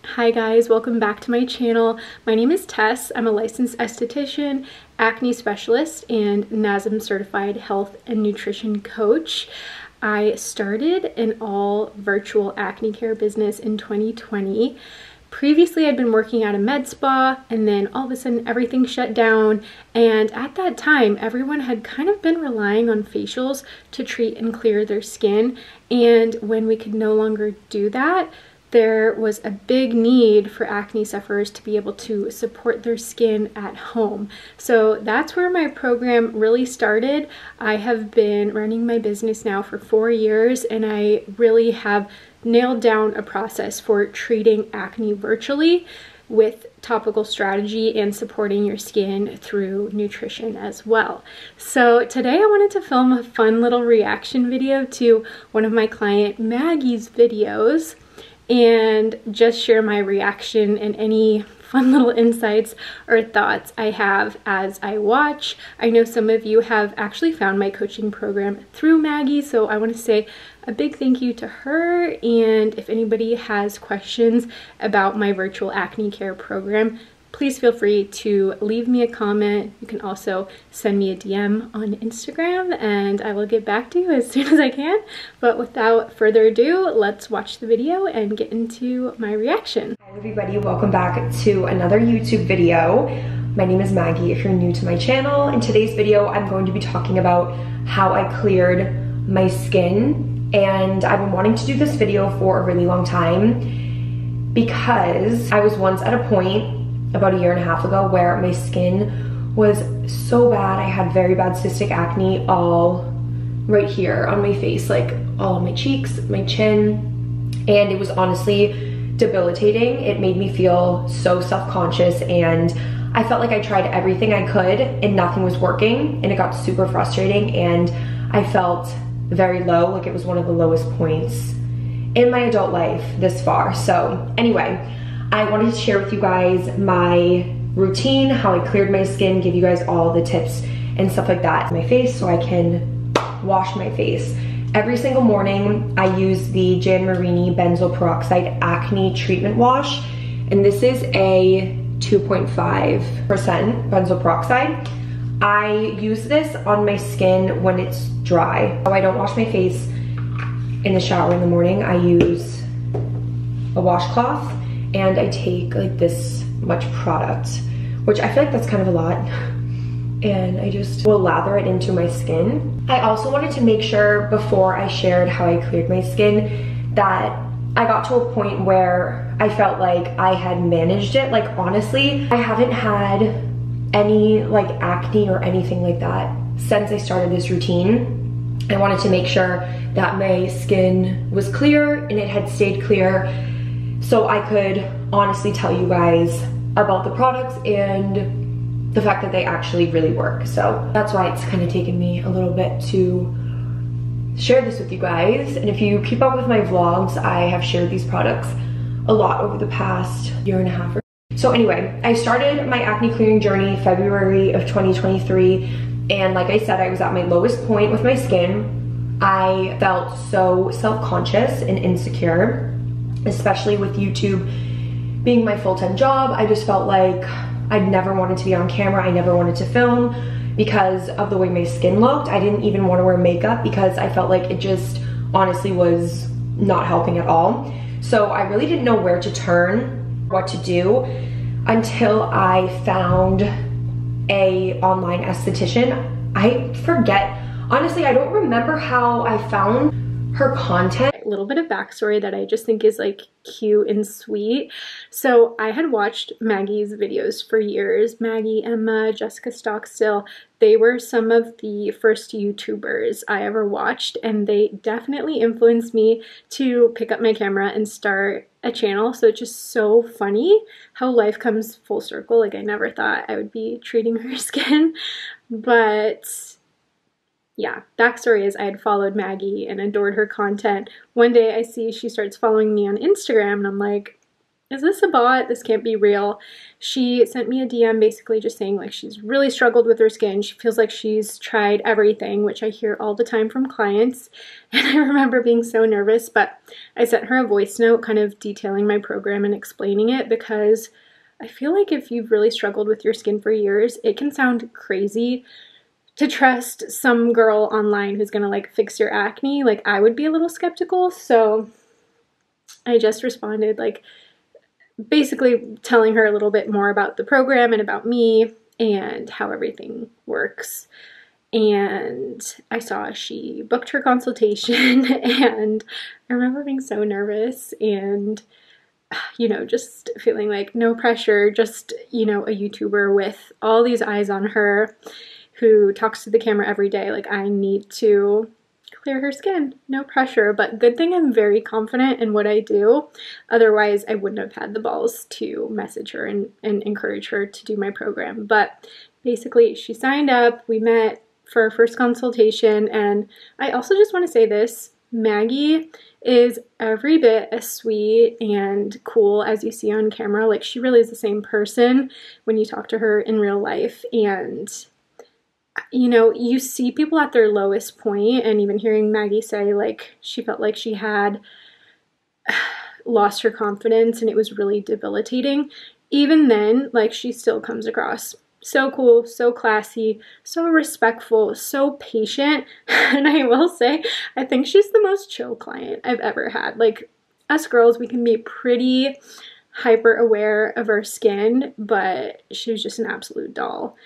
Hi guys, welcome back to my channel. My name is Tess. I'm a licensed esthetician, acne specialist, and NASM certified health and nutrition coach. I started an all virtual acne care business in 2020. Previously, I'd been working at a med spa, and then all of a sudden everything shut down. And at that time, everyone had kind of been relying on facials to treat and clear their skin. And when we could no longer do that, there was a big need for acne sufferers to be able to support their skin at home. So that's where my program really started. I have been running my business now for 4 years, and I really have nailed down a process for treating acne virtually with topical strategy and supporting your skin through nutrition as well. So today I wanted to film a fun little reaction video to one of my client Maggie's videos and just share my reaction and any fun little insights or thoughts I have as I watch. I know some of you have actually found my coaching program through Maggie, so I want to say a big thank you to her. And if anybody has questions about my virtual acne care program, please feel free to leave me a comment. You can also send me a DM on Instagram and I will get back to you as soon as I can. But without further ado, let's watch the video and get into my reaction. Hi everybody, welcome back to another YouTube video. My name is Maggie if you're new to my channel. In today's video, I'm going to be talking about how I cleared my skin. And I've been wanting to do this video for a really long time because I was once at a point about 1.5 years ago where my skin was so bad. I had very bad cystic acne all right here on my face, like all on my cheeks, my chin, and it was honestly debilitating. It made me feel so self-conscious, and I felt like I tried everything I could and nothing was working, and it got super frustrating, and I felt very low, like it was one of the lowest points in my adult life this far. So anyway, I wanted to share with you guys my routine, how I cleared my skin, give you guys all the tips and stuff like that. My face, so I can wash my face. Every single morning, I use the Jan Marini Benzoyl Peroxide Acne Treatment Wash, and this is a 2.5% benzoyl peroxide. I use this on my skin when it's dry. So I don't wash my face in the shower in the morning. I use a washcloth, and I take like this much product, which I feel like that's kind of a lot, and I just will lather it into my skin. I also wanted to make sure before I shared how I cleared my skin that I got to a point where I felt like I had managed it. Like honestly, I haven't had any like acne or anything like that since I started this routine. I wanted to make sure that my skin was clear and it had stayed clear, so I could honestly tell you guys about the products and the fact that they actually really work. So that's why it's kind of taken me a little bit to share this with you guys. And if you keep up with my vlogs, I have shared these products a lot over the past 1.5 years. So anyway, I started my acne clearing journey February of 2023. And like I said, I was at my lowest point with my skin. I felt so self-conscious and insecure, especially with YouTube being my full-time job. I just felt like I'd never wanted to be on camera. I never wanted to film because of the way my skin looked. I didn't even want to wear makeup because I felt like it just honestly was not helping at all. So I really didn't know where to turn, what to do, until I found a online esthetician. I forget, honestly, I don't remember how I found her content. A little bit of backstory that I just think is like cute and sweet. So I had watched Maggie's videos for years. Maggie, Emma, Jessica Stockstill, they were some of the first YouTubers I ever watched, and they definitely influenced me to pick up my camera and start a channel. So it's just so funny how life comes full circle. Like I never thought I would be treating her skin, but yeah, backstory is I had followed Maggie and adored her content. One day I see she starts following me on Instagram, and I'm like, is this a bot? This can't be real. She sent me a DM basically just saying like she's really struggled with her skin. She feels like she's tried everything, which I hear all the time from clients. And I remember being so nervous, but I sent her a voice note kind of detailing my program and explaining it, because I feel like if you've really struggled with your skin for years, it can sound crazy to trust some girl online who's gonna like fix your acne. Like, I would be a little skeptical. So I just responded like basically telling her a little bit more about the program and about me and how everything works. And I saw she booked her consultation, and I remember being so nervous and, you know, just feeling like no pressure, just, you know, a YouTuber with all these eyes on her who talks to the camera every day. Like, I need to clear her skin, no pressure. But good thing I'm very confident in what I do. Otherwise, I wouldn't have had the balls to message her and encourage her to do my program. But basically, she signed up, we met for our first consultation, and I also just want to say this, Maggie is every bit as sweet and cool as you see on camera. Like, she really is the same person when you talk to her in real life. And you know, you see people at their lowest point, and even hearing Maggie say like she felt like she had lost her confidence and it was really debilitating. Even then, like, she still comes across so cool, so classy, so respectful, so patient. And I will say, I think she's the most chill client I've ever had. Like, us girls, we can be pretty hyper aware of our skin, but she was just an absolute doll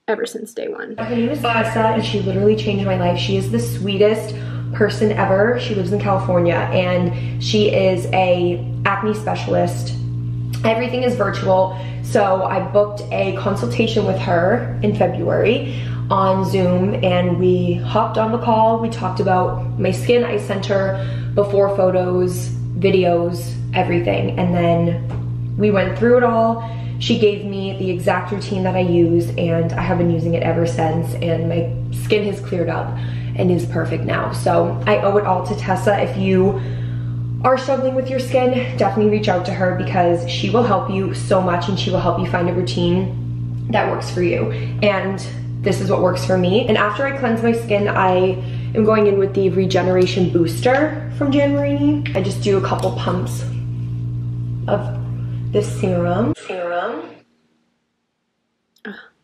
ever since day one. Her name is Tessa, and she literally changed my life. She is the sweetest person ever. She lives in California, and she is a acne specialist. Everything is virtual, so I booked a consultation with her in February on Zoom, and we hopped on the call. We talked about my skin. I sent her before photos, videos, everything, and then we went through it all. She gave me the exact routine that I use, and I have been using it ever since, and my skin has cleared up and is perfect now. So I owe it all to Tessa. If you are struggling with your skin, definitely reach out to her, because she will help you so much, and she will help you find a routine that works for you. And this is what works for me. And after I cleanse my skin, I am going in with the Regeneration Booster from January. I just do a couple pumps of this serum.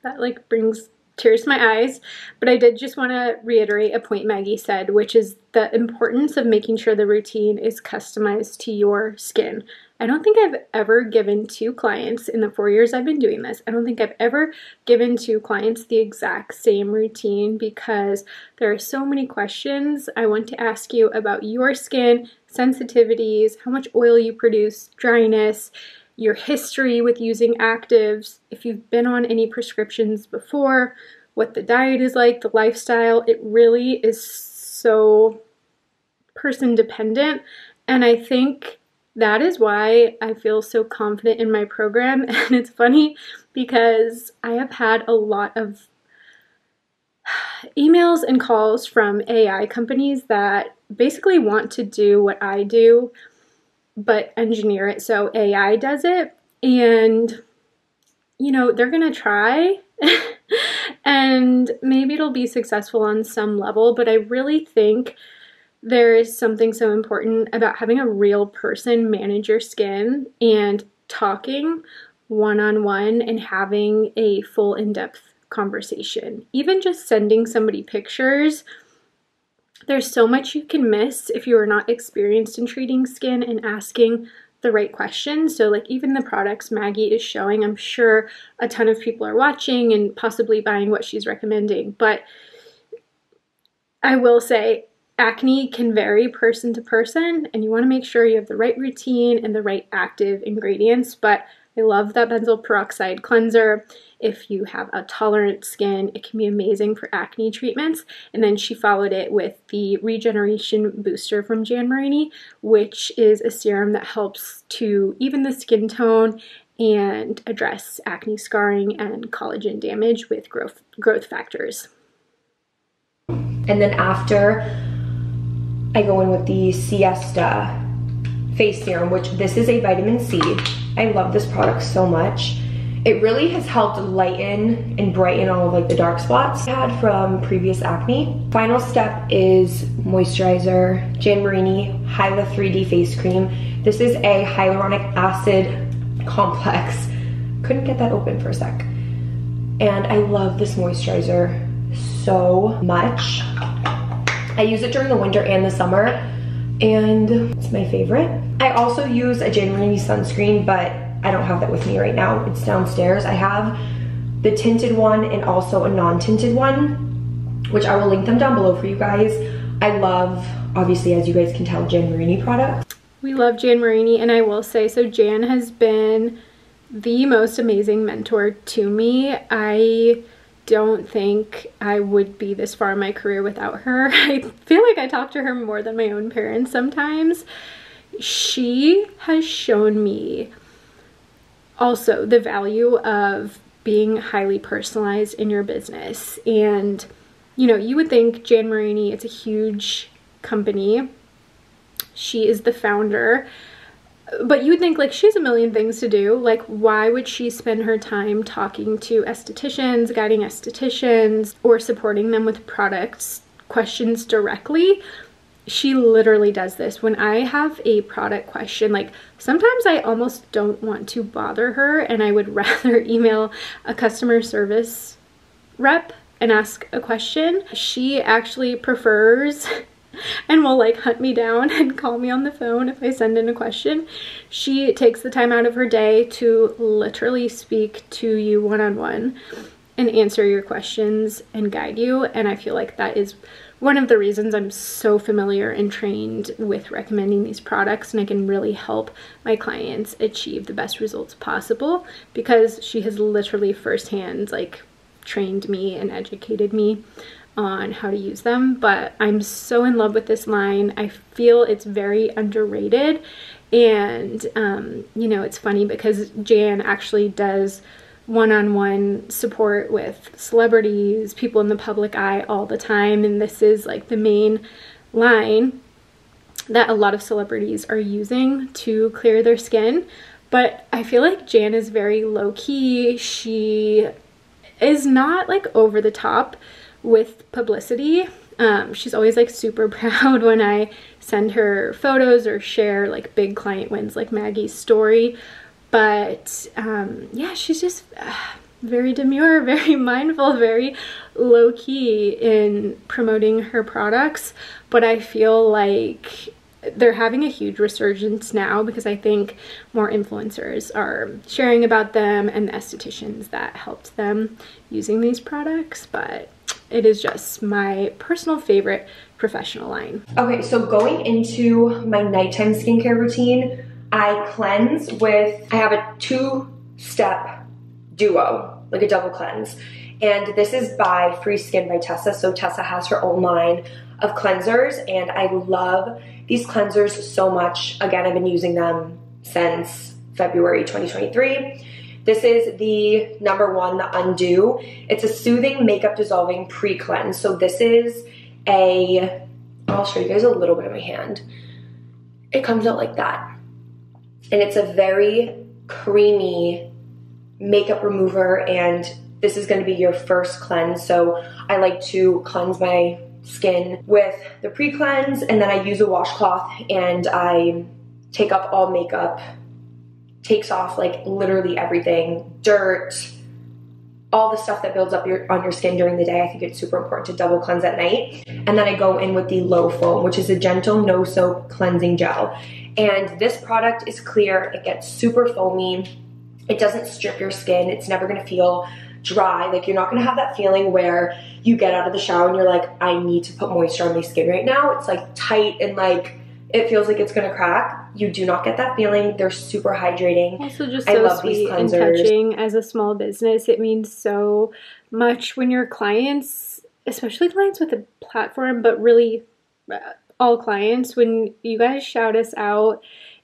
That like brings tears to my eyes. But I did just want to reiterate a point Maggie said, which is the importance of making sure the routine is customized to your skin. I don't think I've ever given to clients in the 4 years I've been doing this, I don't think I've ever given to clients the exact same routine, because there are so many questions I want to ask you about your skin, sensitivities, how much oil you produce, dryness, your history with using actives, if you've been on any prescriptions before, what the diet is like, the lifestyle. It really is so person dependent. And I think that is why I feel so confident in my program. And it's funny because I have had a lot of emails and calls from AI companies that basically want to do what I do, but engineer it so AI does it. And, you know, they're gonna try and maybe it'll be successful on some level, but I really think there is something so important about having a real person manage your skin and talking one-on-one and having a full in-depth conversation. Even just sending somebody pictures, there's so much you can miss if you are not experienced in treating skin and asking the right questions. So like even the products Maggie is showing, I'm sure a ton of people are watching and possibly buying what she's recommending. But I will say acne can vary person to person, and you want to make sure you have the right routine and the right active ingredients. But I love that benzoyl peroxide cleanser. If you have a tolerant skin, it can be amazing for acne treatments. And then she followed it with the Regeneration Booster from Jan Marini, which is a serum that helps to even the skin tone and address acne scarring and collagen damage with growth factors. And then after, I go in with the Siesta face serum, which this is a vitamin C. I love this product so much. It really has helped lighten and brighten all of like the dark spots I had from previous acne. Final step is moisturizer, Jan Marini Hyla 3D face cream. This is a hyaluronic acid complex. Couldn't get that open for a sec. And I love this moisturizer so much. I use it during the winter and the summer, and it's my favorite. I also use a Jan Marini sunscreen, but I don't have that with me right now. It's downstairs. I have the tinted one and also a non-tinted one, which I will link them down below for you guys. I love, obviously, as you guys can tell, Jan Marini products. We love Jan Marini, and I will say, so Jan has been the most amazing mentor to me. I don't think I would be this far in my career without her. I feel like I talk to her more than my own parents sometimes. She has shown me also the value of being highly personalized in your business. And you know, you would think Jan Marini, it's a huge company. She is the founder, but you would think like she has a million things to do. Like, why would she spend her time talking to estheticians, guiding estheticians, or supporting them with products questions directly? She literally does this. When I have a product question, like sometimes I almost don't want to bother her and I would rather email a customer service rep and ask a question. She actually prefers and will like hunt me down and call me on the phone if I send in a question. She takes the time out of her day to literally speak to you one-on-one and answer your questions and guide you. And I feel like that is one of the reasons I'm so familiar and trained with recommending these products, and I can really help my clients achieve the best results possible because she has literally firsthand like trained me and educated me on how to use them. But I'm so in love with this line. I feel it's very underrated, and you know, it's funny because Jan actually does one-on-one support with celebrities, people in the public eye all the time, and this is like the main line that a lot of celebrities are using to clear their skin. But I feel like Jan is very low-key. She is not like over the top with publicity. She's always like super proud when I send her photos or share like big client wins like Maggie's story. But yeah, she's just very demure, very mindful, very low-key in promoting her products. But I feel like they're having a huge resurgence now because I think more influencers are sharing about them and the estheticians that helped them using these products. But it is just my personal favorite professional line. Okay, so going into my nighttime skincare routine, I cleanse with, I have a 2-step duo, like a double cleanse. And this is by Free Skin by Tessa. So Tessa has her own line of cleansers, and I love these cleansers so much. Again, I've been using them since February 2023. This is the #1, the Undo. It's a soothing makeup dissolving pre-cleanse. So this is I'll show you guys a little bit of my hand. It comes out like that. And it's a very creamy makeup remover, and this is going to be your first cleanse. So I like to cleanse my skin with the pre-cleanse, and then I use a washcloth and I take up all makeup, takes off like literally everything, dirt, all the stuff that builds up on your skin during the day. I think it's super important to double cleanse at night. And then I go in with the Low Foam, which is a gentle no soap cleansing gel. And this product is clear. It gets super foamy. It doesn't strip your skin. It's never gonna feel dry. Like, you're not gonna have that feeling where you get out of the shower and you're like, I need to put moisture on my skin right now. It's like tight and like it feels like it's gonna crack. You do not get that feeling. They're super hydrating. Also just so sweet and touching. As a small business, it means so much when your clients, especially clients with a platform, but really all clients, when you guys shout us out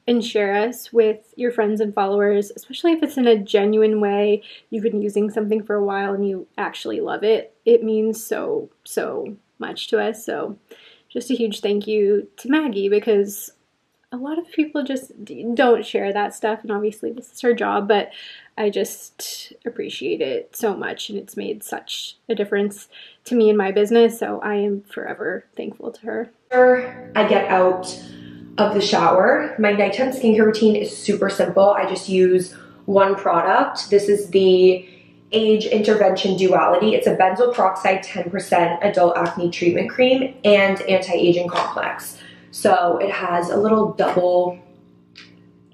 and share us with your friends and followers, especially if it's in a genuine way, you've been using something for a while and you actually love it, it means so much to us. So just a huge thank you to Maggie, because a lot of people just don't share that stuff, and obviously this is her job, but I just appreciate it so much, and it's made such a difference to me in my business, so I am forever thankful to her. After I get out of the shower, my nighttime skincare routine is super simple. I just use one product. This is the Age Intervention Duality. It's a benzoyl peroxide 10% adult acne treatment cream and anti-aging complex. So it has a little double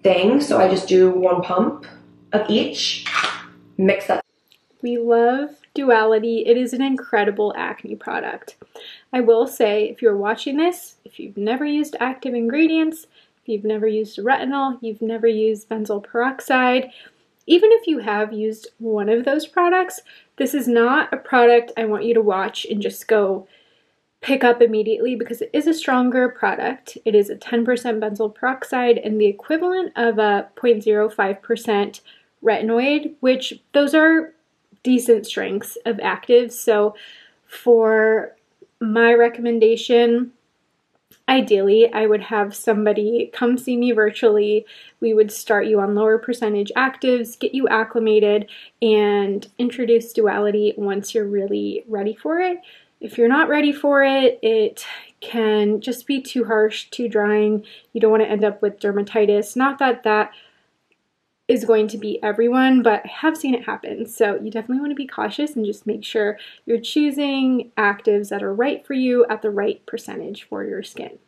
thing. So I just do one pump of each, mix that. We love Duality. It is an incredible acne product. I will say, if you're watching this, if you've never used active ingredients, if you've never used retinol, you've never used benzoyl peroxide, even if you have used one of those products, this is not a product I want you to watch and just go pick up immediately, because it is a stronger product. It is a 10% benzoyl peroxide and the equivalent of a 0.05% retinoid, which those are decent strengths of actives. So for my recommendation, ideally, I would have somebody come see me virtually. We would start you on lower percentage actives, get you acclimated, and introduce Duality once you're really ready for it. If you're not ready for it, it can just be too harsh, too drying. You don't want to end up with dermatitis. Not that that is going to be everyone, but I have seen it happen. So you definitely want to be cautious and just make sure you're choosing actives that are right for you at the right percentage for your skin.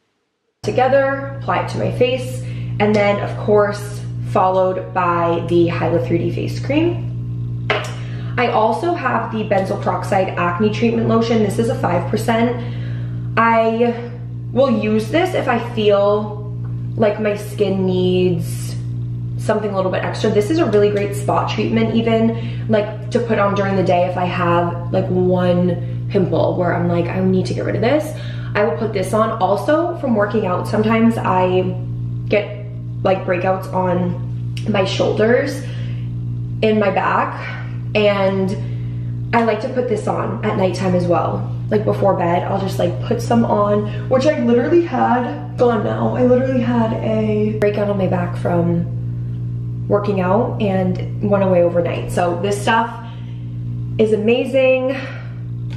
Together, apply it to my face, and then of course followed by the Hyla 3D face cream. I also have the benzoyl peroxide acne treatment lotion. This is a 5%. I will use this if I feel like my skin needs something a little bit extra. This is a really great spot treatment, even like to put on during the day if I have like one pimple where I'm like, I need to get rid of this. I will put this on. Also from working out, sometimes I get like breakouts on my shoulders, in my back, and I like to put this on at nighttime as well. Like before bed, I'll just like put some on, which I literally had, gone now. I literally had a breakout on my back from working out and went away overnight. So this stuff is amazing.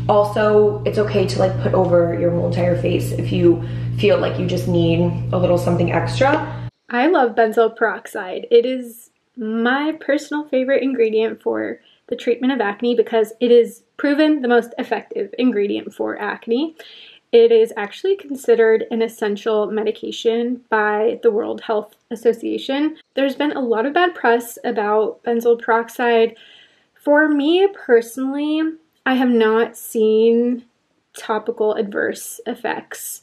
Also, it's okay to like put over your whole entire face if you feel like you just need a little something extra. I love benzoyl peroxide. It is my personal favorite ingredient for the treatment of acne because it is proven the most effective ingredient for acne. It is actually considered an essential medication by the World Health Association. There's been a lot of bad press about benzoyl peroxide. For me personally, I have not seen topical adverse effects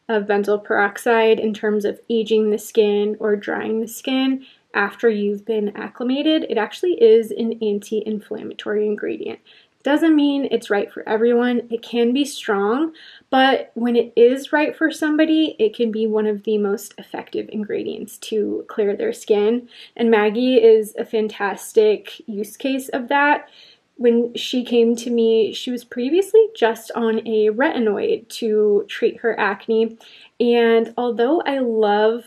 of benzoyl peroxide in terms of aging the skin or drying the skin after you've been acclimated. It actually is an anti-inflammatory ingredient. Doesn't mean it's right for everyone. It can be strong, but when it is right for somebody, it can be one of the most effective ingredients to clear their skin. And Maggie is a fantastic use case of that. When she came to me, she was previously just on a retinoid to treat her acne. And although I love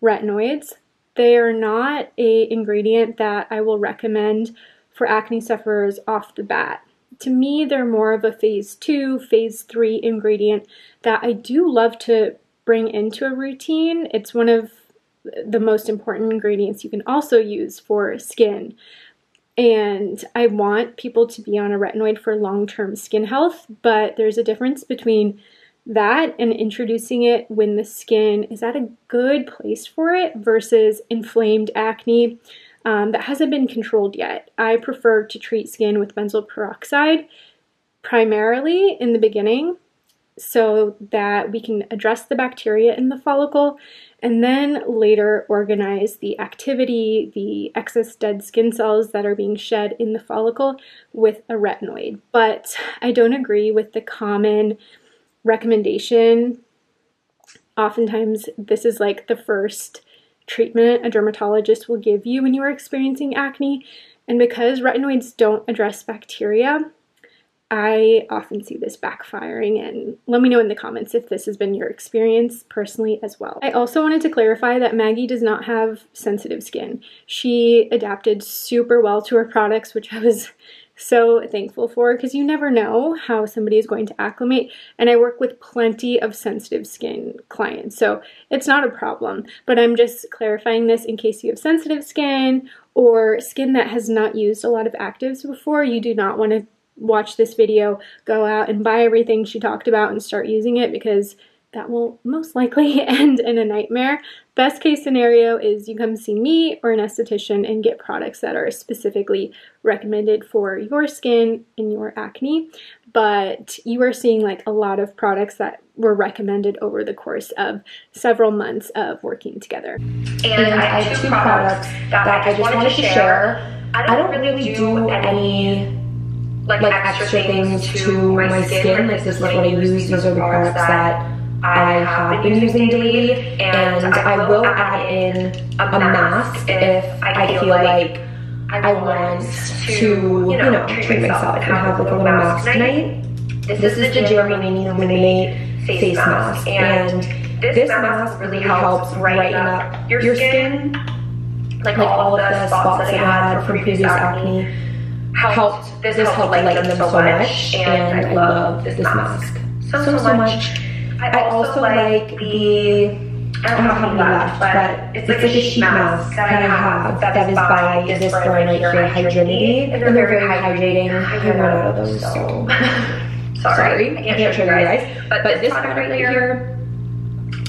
retinoids, they are not an ingredient that I will recommend for acne sufferers off the bat. To me, they're more of a phase 2, phase 3 ingredient that I do love to bring into a routine. It's one of the most important ingredients you can also use for skin. And I want people to be on a retinoid for long-term skin health, but there's a difference between that and introducing it when the skin is at a good place for it versus inflamed acne that hasn't been controlled yet. I prefer to treat skin with benzoyl peroxide primarily in the beginning so that we can address the bacteria in the follicle and then later organize the activity, the excess dead skin cells that are being shed in the follicle with a retinoid. But I don't agree with the common recommendation. Oftentimes, this is like the first treatment a dermatologist will give you when you are experiencing acne. And because retinoids don't address bacteria, I often see this backfiring, and let me know in the comments if this has been your experience personally as well. I also wanted to clarify that Maggie does not have sensitive skin. She adapted super well to her products, which I was so thankful for, because you never know how somebody is going to acclimate, and I work with plenty of sensitive skin clients, so it's not a problem. But I'm just clarifying this in case you have sensitive skin or skin that has not used a lot of actives before. You do not want to watch this video, go out and buy everything she talked about and start using it, because that will most likely end in a nightmare. Best case scenario is you come see me or an esthetician and get products that are specifically recommended for your skin and your acne. But you are seeing like a lot of products that were recommended over the course of several months of working together. And I have two products that I just wanted to share. I don't really do any like extra things to my skin. Like, this is what I use. These are the products that I have been using daily, and I will add in a mask if I feel like I want to, you know, treat myself and have like a little mask night. This is the Germany Illuminate face mask, and this mask really helps brighten up your skin. Like all of the spots that I had from previous acne this helped lighten them so much, and I love this mask so much. I also like the, I don't know how many left, but it's like a sheet mask that I have that is by this brand right here, Hydrinity, and they're very hydrating. I run out of those, so sorry, I can't show you guys. But this product right here,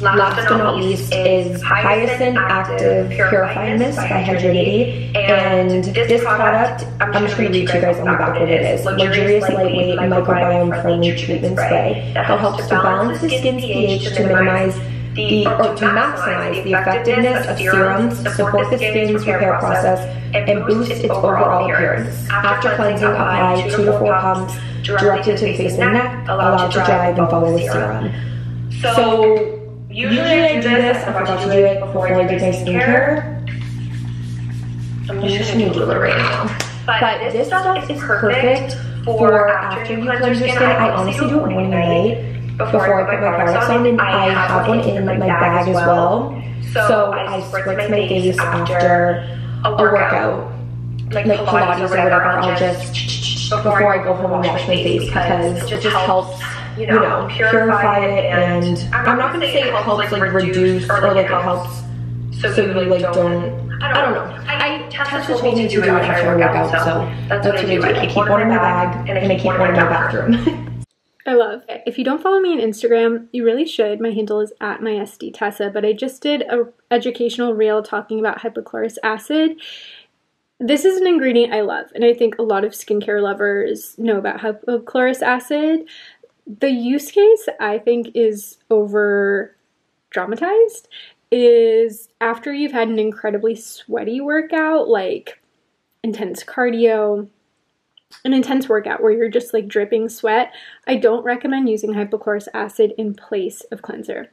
last but not least, is Hyacinth Active Purifying Mist by Hydrinity, and this product, I'm just going to read to you guys on the back what it is. Luxurious, lightweight, microbiome-friendly treatment spray that helps to balance the skin's pH to minimize to maximize the effectiveness of serums, support the skin's repair process, and boost its overall appearance. After cleansing, apply 2 to 4 pumps directed to the face and neck, allowed to dry and follow with serum. So usually I do this, I forgot to do it before I did my skincare. I'm just going to do it right now. But this stuff is perfect for after you cleanse your skin. I honestly do it morning and night before I put my products on, and I have one in my bag as well. So I spritz my face after a workout, like Pilates or whatever. I'll just, before I go home and wash my face, because it just helps, you know, purify it. And I'm not going to say it helps like reduce or like it helps so you like don't, I don't know. Tessa told me to do it after I work out, so that's what I do. I keep one in my bag and I keep one in my bathroom. I love it. If you don't follow me on Instagram, you really should. My handle is @mysdtessa, but I just did a educational reel talking about hypochlorous acid. This is an ingredient I love, and I think a lot of skincare lovers know about hypochlorous acid. The use case, I think, is over dramatized, is after you've had an incredibly sweaty workout, like intense cardio, an intense workout where you're just like dripping sweat, I don't recommend using hypochlorous acid in place of cleanser.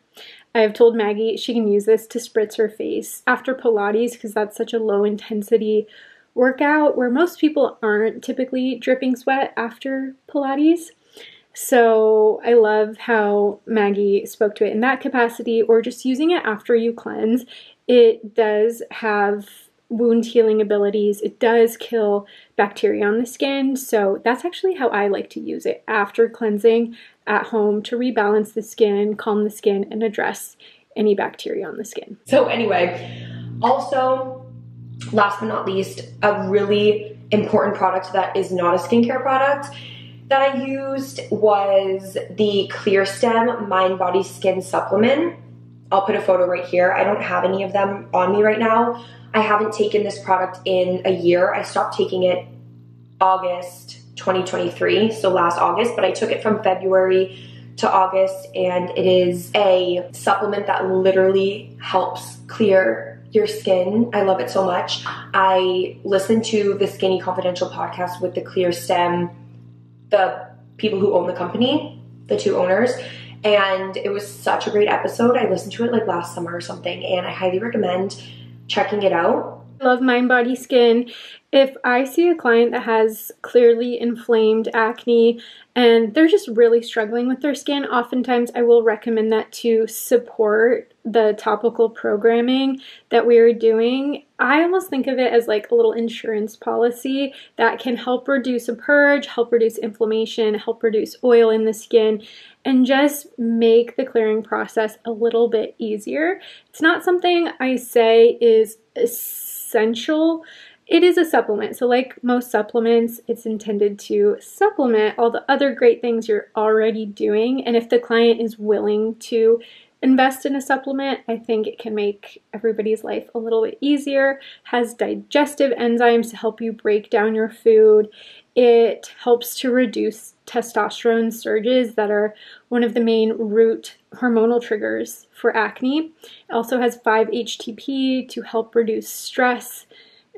I have told Maggie she can use this to spritz her face after Pilates, because that's such a low intensity workout where most people aren't typically dripping sweat after Pilates. So I love how Maggie spoke to it in that capacity, or just using it after you cleanse. It does have wound healing abilities. It does kill bacteria on the skin. So that's actually how I like to use it after cleansing at home, to rebalance the skin, calm the skin, and address any bacteria on the skin. So anyway, also, last but not least, a really important product that is not a skincare product that I used was the Clear Stem Mind Body Skin Supplement. I'll put a photo right here. I don't have any of them on me right now. I haven't taken this product in a year. I stopped taking it August 2023, so last August, but I took it from February to August, and it is a supplement that literally helps clear your skin. I love it so much. I listened to the Skinny Confidential podcast with the Clear Stem, the people who own the company, the 2 owners, and it was such a great episode. I listened to it like last summer or something, and I highly recommend checking it out. I love Mind Body Skin. If I see a client that has clearly inflamed acne and they're just really struggling with their skin, oftentimes I will recommend that to support the topical programming that we are doing. I almost think of it as like a little insurance policy that can help reduce a purge, help reduce inflammation, help reduce oil in the skin, and just make the clearing process a little bit easier. It's not something I say is essential. It is a supplement. So like most supplements, it's intended to supplement all the other great things you're already doing. And if the client is willing to invest in a supplement, I think it can make everybody's life a little bit easier. Has digestive enzymes to help you break down your food. It helps to reduce testosterone surges that are one of the main root hormonal triggers for acne. It also has 5-HTP to help reduce stress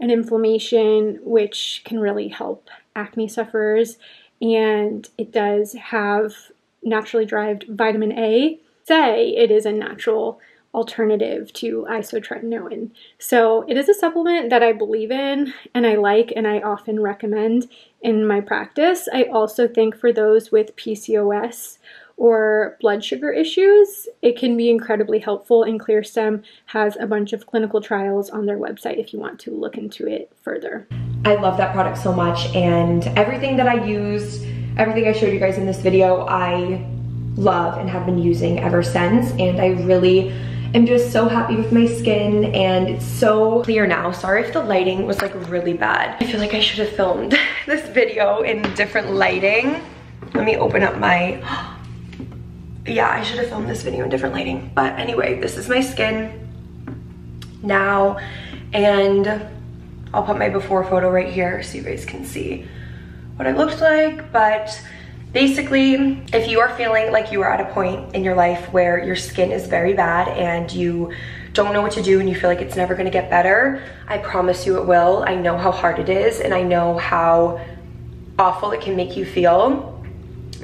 and inflammation, which can really help acne sufferers. And it does have naturally derived vitamin A. Say it is a natural alternative to isotretinoin. So it is a supplement that I believe in and I like and I often recommend in my practice. I also think for those with PCOS or blood sugar issues, it can be incredibly helpful, and ClearStem has a bunch of clinical trials on their website if you want to look into it further. I love that product so much, and everything that I use, everything I showed you guys in this video, I love and have been using ever since, and I really am just so happy with my skin, and it's so clear now. Sorry if the lighting was like really bad. I feel like I should have filmed this video in different lighting. Let me open up my, yeah, I should have filmed this video in different lighting. But anyway, this is my skin now, and I'll put my before photo right here so you guys can see what I looked like. But basically, if you are feeling like you are at a point in your life where your skin is very bad and you don't know what to do and you feel like it's never gonna get better, I promise you it will. I know how hard it is and I know how awful it can make you feel.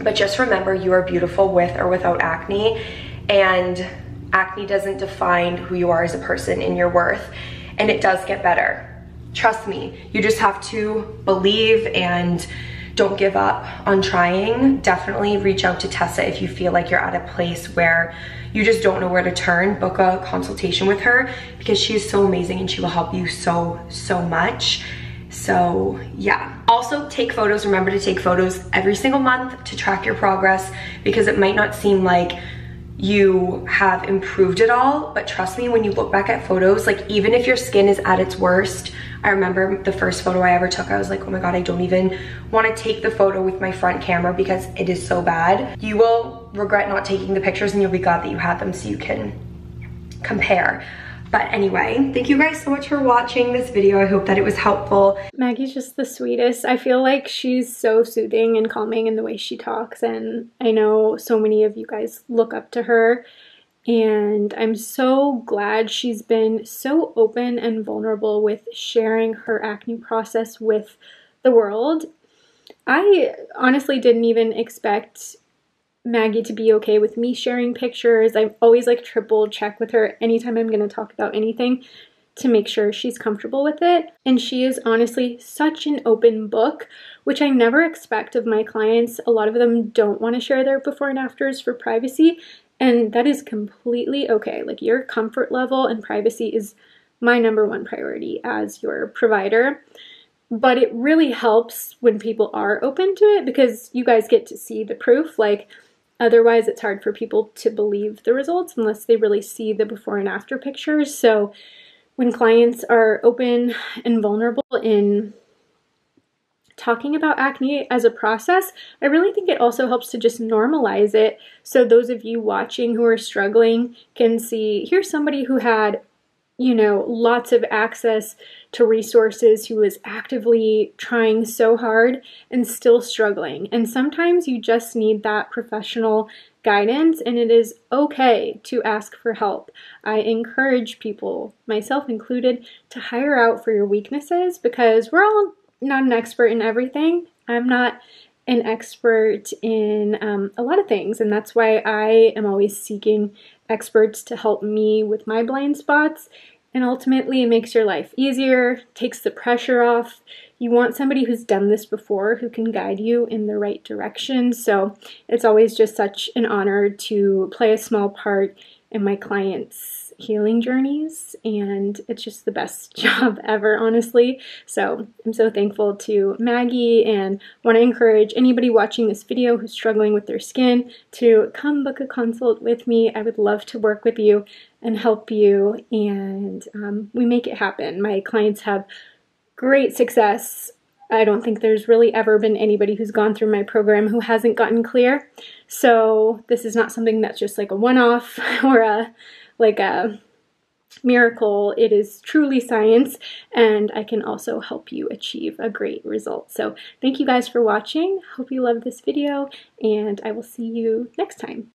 But just remember, you are beautiful with or without acne, and acne doesn't define who you are as a person and your worth, and it does get better. Trust me, you just have to believe and don't give up on trying. Definitely reach out to Tessa if you feel like you're at a place where you just don't know where to turn. Book a consultation with her because she is so amazing and she will help you so much. So yeah. Also take photos. Remember to take photos every single month to track your progress, because it might not seem like you have improved it all, but trust me, when you look back at photos, like even if your skin is at its worst, I remember the first photo I ever took, I was like, oh my God, I don't even want to take the photo with my front camera because it is so bad. You will regret not taking the pictures and you'll be glad that you had them so you can compare. But anyway, thank you guys so much for watching this video. I hope that it was helpful. Maggie's just the sweetest. I feel like she's so soothing and calming in the way she talks, and I know so many of you guys look up to her, and I'm so glad she's been so open and vulnerable with sharing her acne process with the world. I honestly didn't even expect Maggie to be okay with me sharing pictures. I always like triple check with her anytime I'm going to talk about anything to make sure she's comfortable with it. And she is honestly such an open book, which I never expect of my clients. A lot of them don't want to share their before and afters for privacy, and that is completely okay. Like, your comfort level and privacy is my #1 priority as your provider. But it really helps when people are open to it because you guys get to see the proof. Like, otherwise, it's hard for people to believe the results unless they really see the before and after pictures. So when clients are open and vulnerable in talking about acne as a process, I really think it also helps to just normalize it. So those of you watching who are struggling can see, here's somebody who had, you know, lots of access to resources, who is actively trying so hard and still struggling. And sometimes you just need that professional guidance, and it is okay to ask for help. I encourage people, myself included, to hire out for your weaknesses, because we're all not an expert in everything. I'm not an expert in a lot of things, and that's why I am always seeking experts to help me with my blind spots. And ultimately, it makes your life easier, takes the pressure off. You want somebody who's done this before, who can guide you in the right direction. So it's always just such an honor to play a small part in my clients' healing journeys, and it's just the best job ever, honestly. So I'm so thankful to Maggie, and want to encourage anybody watching this video who's struggling with their skin to come book a consult with me. I would love to work with you and help you, and we make it happen. My clients have great success. I don't think there's really ever been anybody who's gone through my program who hasn't gotten clear. So this is not something that's just like a one-off or a miracle. It is truly science, and I can also help you achieve a great result. So thank you guys for watching. Hope you love this video, and I will see you next time.